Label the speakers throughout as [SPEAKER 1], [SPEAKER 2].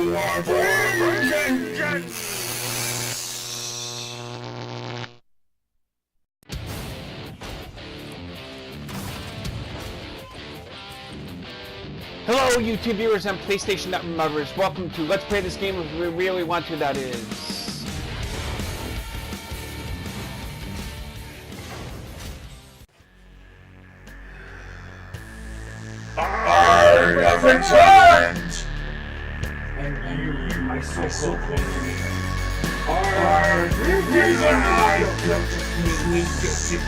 [SPEAKER 1] Hello YouTube viewers and PlayStation Network members, welcome to Let's Play This Game If We Really Want To, that is.
[SPEAKER 2] I have returned! And you, my so-called enemy, are the reason I built this. You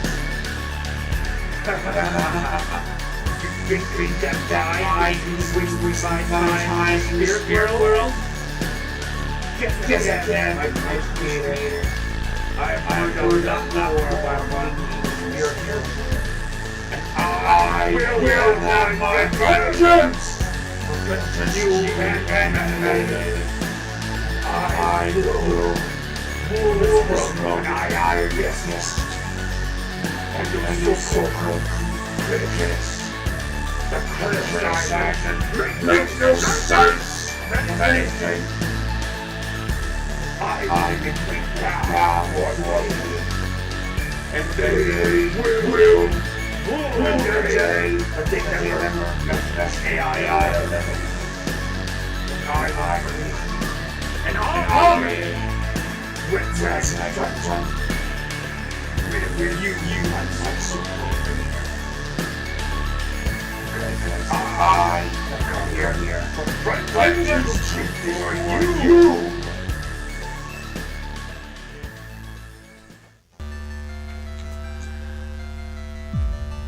[SPEAKER 2] think we can die we find my spirit world? Yes, I can, my creator. I know not about one here. I will have my vengeance! You I will move from I resist. And you so-called critics. The criticization makes no sense! If anything, I can think now what was. And they will one day, I think that's AI. An army with dress and with you I have come here for vengeance for you.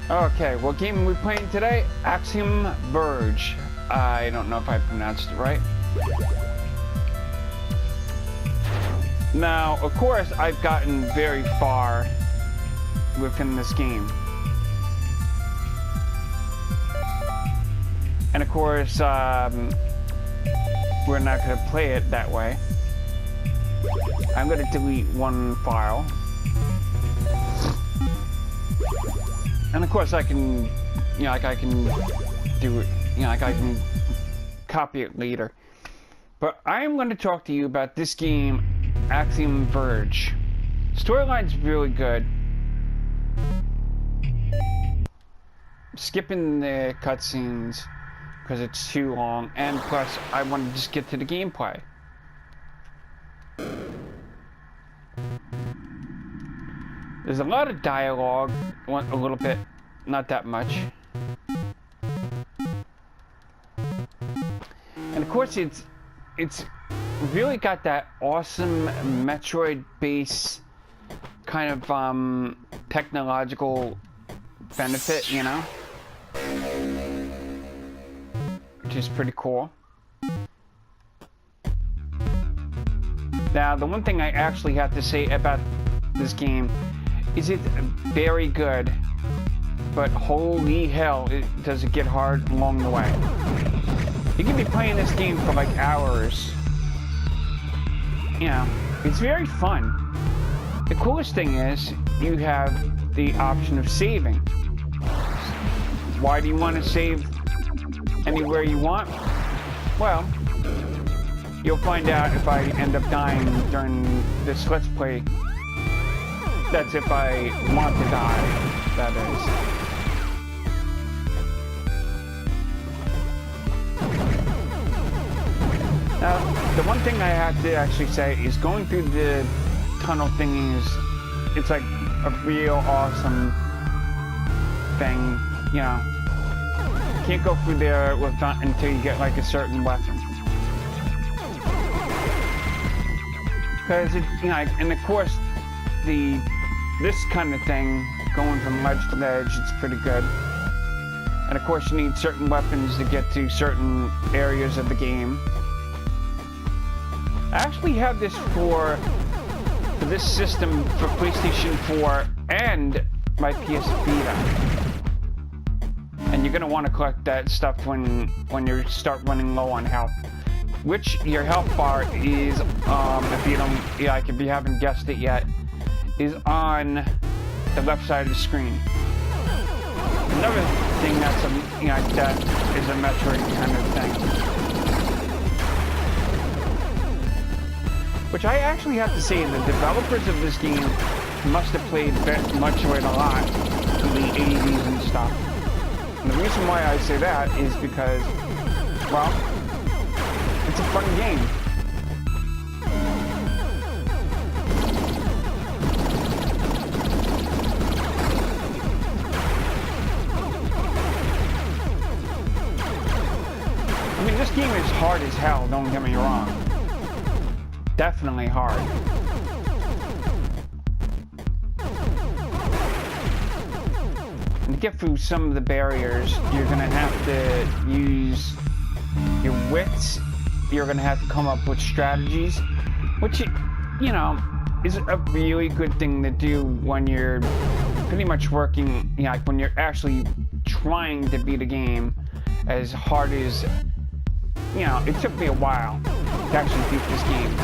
[SPEAKER 1] Okay, what game are we playing today? Axiom Verge. I don't know if I pronounced it right. Now, of course, I've gotten very far within this game. And of course, we're not going to play it that way. I'm going to delete one file. And of course I can, I can do it, I can copy it later. But I am going to talk to you about this game, Axiom Verge. Storyline's really good. Skipping the cutscenes because it's too long, and plus I want to just get to the gameplay. There's a lot of dialogue, a little bit, not that much. And of course it's really got that awesome Metroid base kind of technological benefit, which is pretty cool. Now, the one thing I actually have to say about this game is it very good, but holy hell, does it get hard along the way. You can be playing this game for like hours. It's very fun. The coolest thing is you have the option of saving. Why do you want to save anywhere you want? Well, you'll find out if I end up dying during this Let's Play. That's if I want to die, that is. Now, the one thing I have to actually say is going through the tunnel thingies, it's like a real awesome thing, Can't go through there until you get like a certain weapon. Because, and of course, this kind of thing, going from ledge to ledge, it's pretty good. And of course you need certain weapons to get to certain areas of the game. I actually have this for this system for PlayStation 4 and my PS Vita. And you're going to want to collect that stuff when you start running low on health. Which your health bar is, if you haven't guessed it yet, is on the left side of the screen. Another thing that's that is a Metroid kind of thing. Which I actually have to say, the developers of this game must have played Metroid a lot in the 80s and stuff. And the reason why I say that is because, well, it's a fun game. I mean, this game is hard as hell, don't get me wrong. Definitely hard. And to get through some of the barriers, you're gonna have to use your wits. You're gonna have to come up with strategies, which, you know, is a really good thing to do when you're pretty much working, you know, like when you're actually trying to beat a game as hard as, you know, it took me a while to actually beat this game.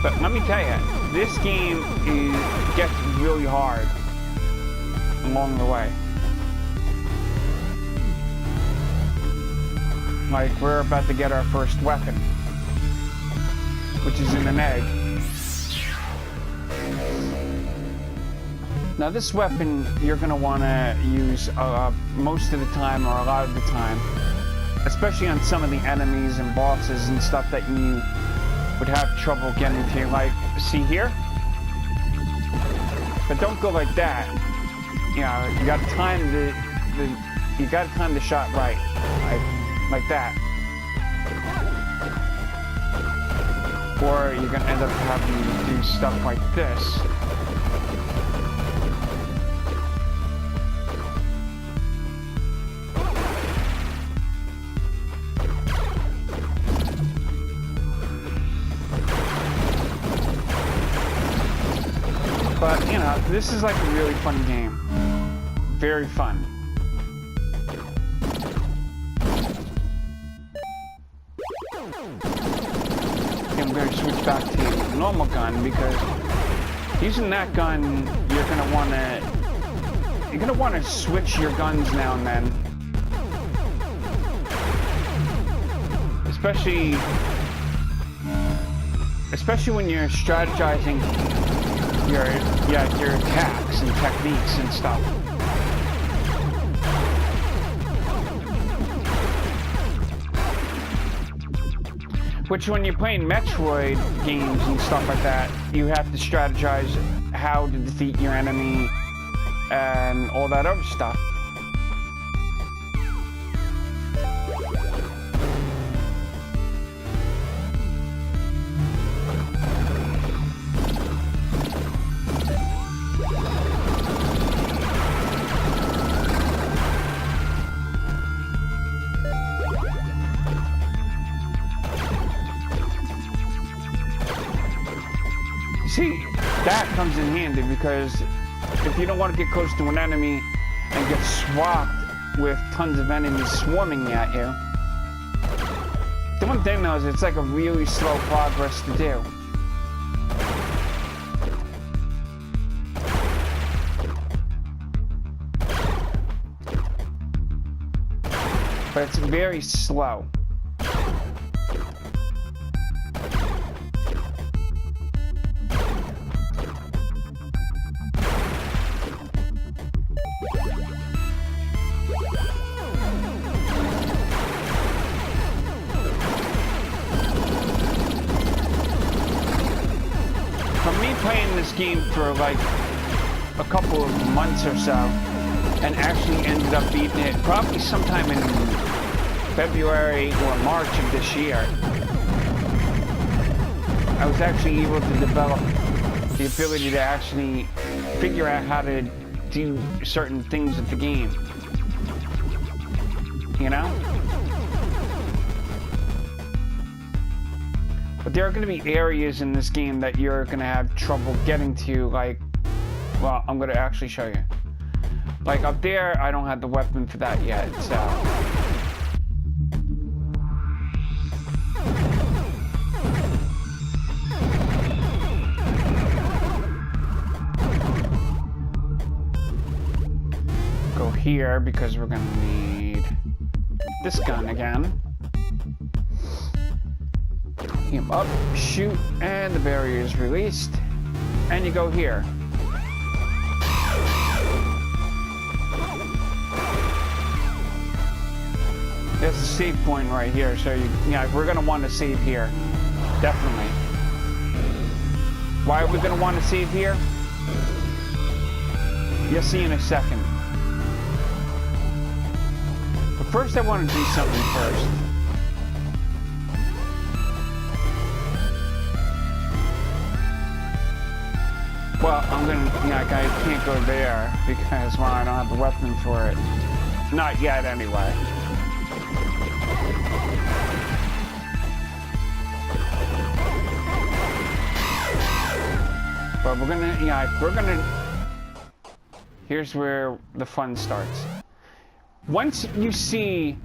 [SPEAKER 1] But let me tell you, this game gets really hard along the way. Like, we're about to get our first weapon, which is in an egg. Now, this weapon you're going to want to use most of the time, or a lot of the time, especially on some of the enemies and bosses and stuff that you would have trouble getting to. Like, see here? But don't go like that. You know, you got to time the shot right, like that. Or you're gonna end up having to do stuff like this. But, you know, this is like a really fun game. Very fun. I'm going to switch back to the normal gun, because using that gun, you're gonna want to switch your guns now and then. Especially when you're strategizing your attacks and techniques and stuff. Which, when you're playing Metroid games and stuff like that, you have to strategize how to defeat your enemy and all that other stuff. See, that comes in handy, because if you don't want to get close to an enemy and get swapped with tons of enemies swarming at you, the one thing though is it's like a really slow progress to do. But it's very slow. Playing this game for like a couple of months or so, and actually ended up beating it probably sometime in February or March of this year. I was actually able to develop the ability to actually figure out how to do certain things with the game. You know? But there are going to be areas in this game that you're going to have trouble getting to, like, well, I'm going to actually show you. Like, up there, I don't have the weapon for that yet, so. Go here, because we're going to need this gun again. Axiom up, shoot, and the barrier is released. And you go here. There's a save point right here, so we're gonna want to save here. Definitely. Why are we gonna want to save here? You'll see in a second. But first I want to do something first. Well, I'm gonna, I can't go there because, well, I don't have the weapon for it. Not yet, anyway. But we're gonna, here's where the fun starts. Once you see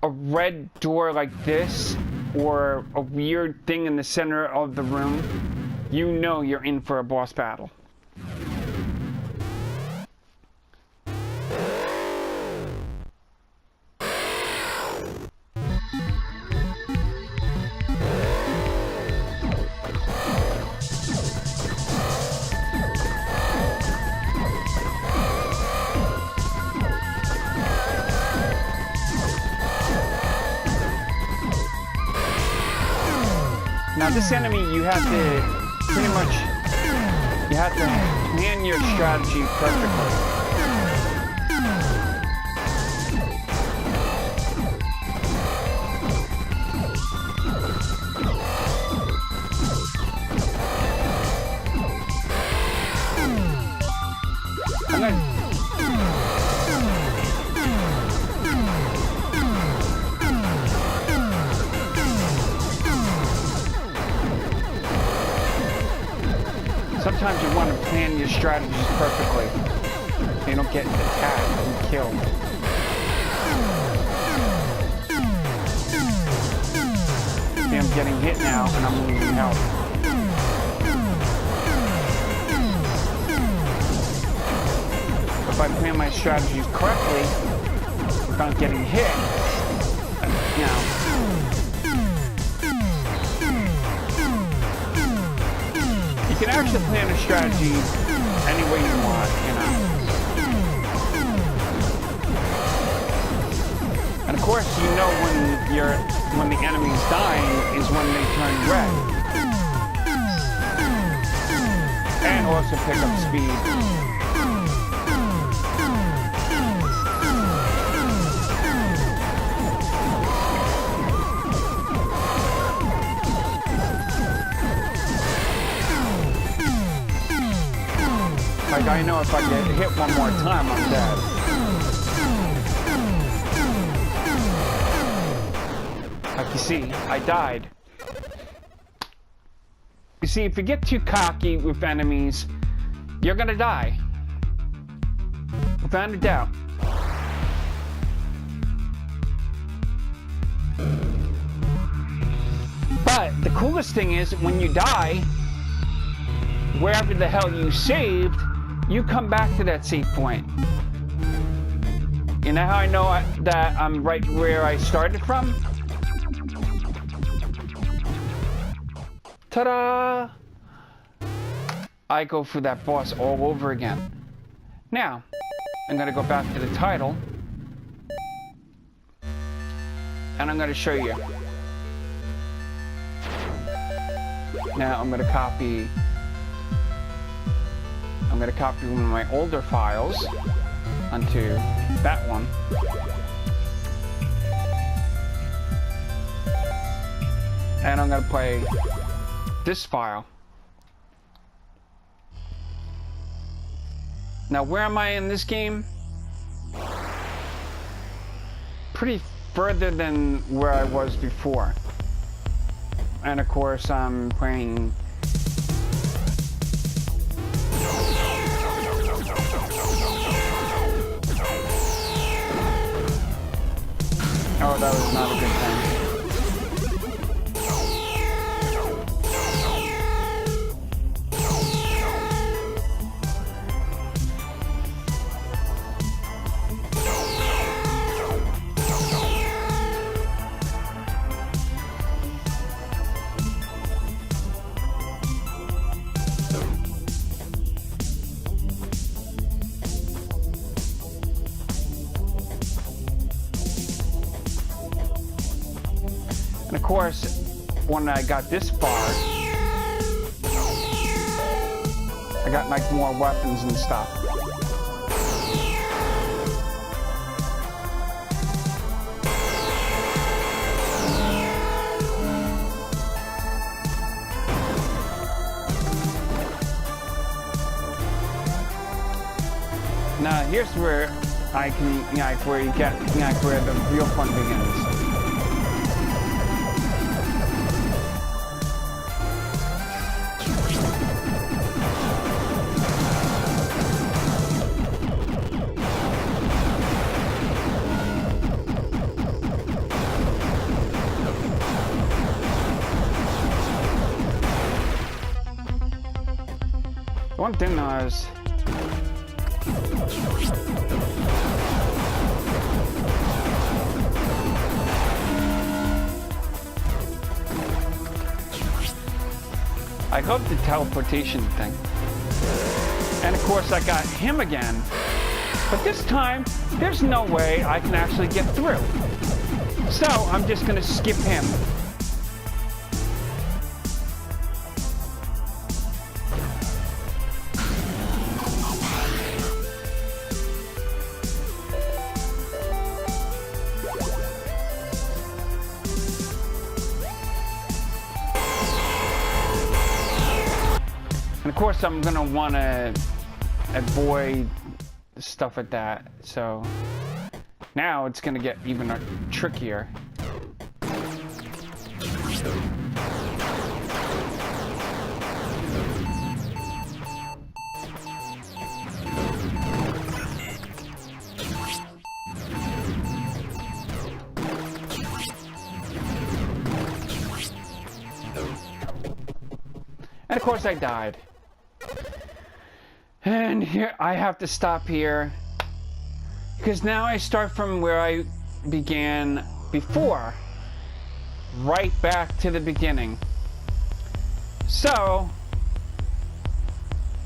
[SPEAKER 1] a red door like this, or a weird thing in the center of the room, you know you're in for a boss battle. Now this enemy, you have to pretty much, you have to plan your strategy perfectly. Sometimes you want to plan your strategies perfectly so you don't get attacked and killed. See, I'm getting hit now and I'm losing health. If I plan my strategies correctly without getting hit, you can actually plan a strategy any way you want, And of course, you know when the enemy's dying is when they turn red. And also pick up speed. Like, I know if I get hit one more time, I'm dead. Like you see, I died. You see, if you get too cocky with enemies, you're gonna die. Without a doubt. But the coolest thing is, when you die, wherever the hell you saved, you come back to that save point. You know how I know that I'm right where I started from? Ta-da! I go for that boss all over again. Now, I'm gonna go back to the title, and I'm gonna show you. Now I'm gonna copy one of my older files onto that one. And I'm gonna play this file. Now, where am I in this game? Pretty further than where I was before. And of course, I'm playing oh, that was not a good thing. And of course, when I got this far, I got like more weapons and stuff. Now here's where I can, where you get, where the real fun begins. One thing was, I love the teleportation thing. And of course I got him again. But this time, there's no way I can actually get through. So I'm just gonna skip him. And of course, I'm gonna want to avoid stuff like that. So now it's gonna get even trickier. And of course, I died. And here, I have to stop here, because now I start from where I began before, right back to the beginning. So,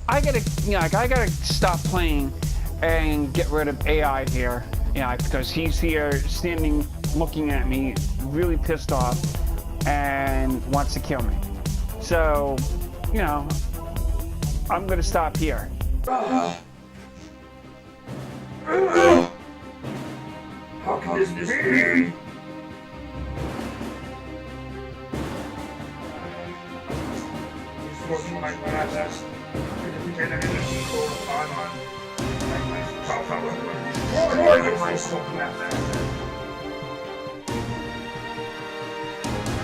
[SPEAKER 1] I gotta, I gotta stop playing and get rid of AI here, because he's here standing, looking at me, really pissed off, and wants to kill me. So, I'm gonna stop here.
[SPEAKER 2] How can this be? It's working like best.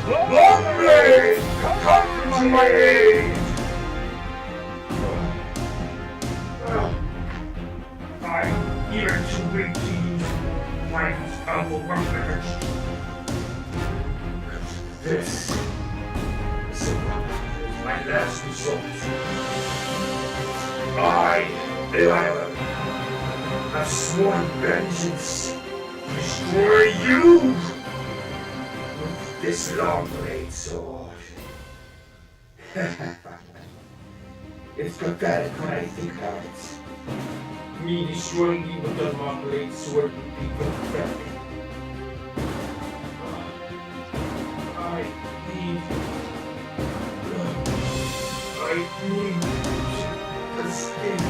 [SPEAKER 2] Lovely! Come to my aid! I'm here to bring to you plans of the workers. This is my last resort. I, the island, have sworn vengeance to destroy you with this long-blade sword. It's pathetic when I think about it. Me destroying you with the long-blade sword would be pathetic. I need to escape.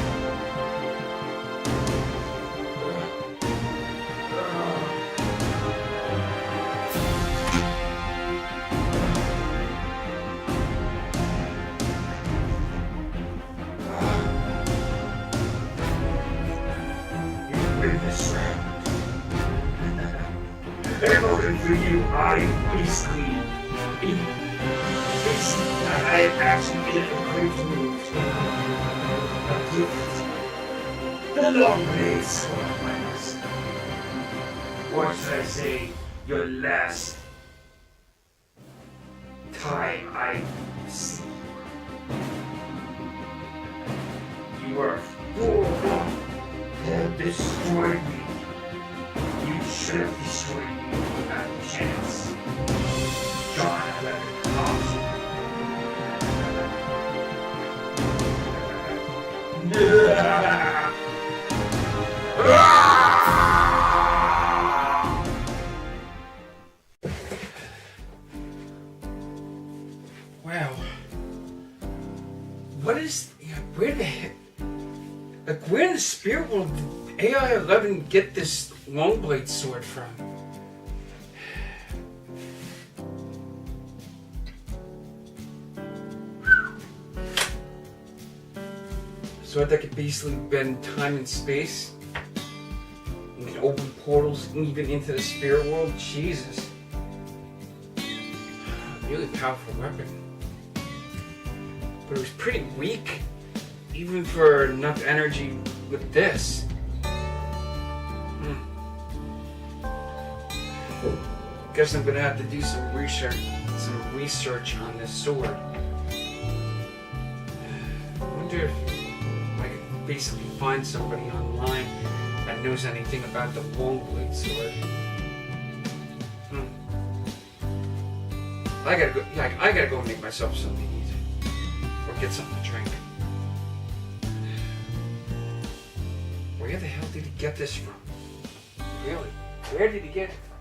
[SPEAKER 2] In order for you, I have actually made a great move. A gift. The long blade sword, my master. Or should I say, your last time I see you. You are fool. Have destroyed me. You should have destroyed me without a chance. John 11 option.
[SPEAKER 1] AI-11 get this Longblade sword from? Sword that could basically bend time and space. You can open portals even into the spirit world. Jesus. Really powerful weapon. But it was pretty weak. Even for enough energy with this. Guess I'm gonna have to do some research on this sword. I wonder if I could basically find somebody online that knows anything about the Longblade sword. I gotta go and make myself something to eat. Or get something to drink. Where the hell did he get this from? Really? Where did he get it from?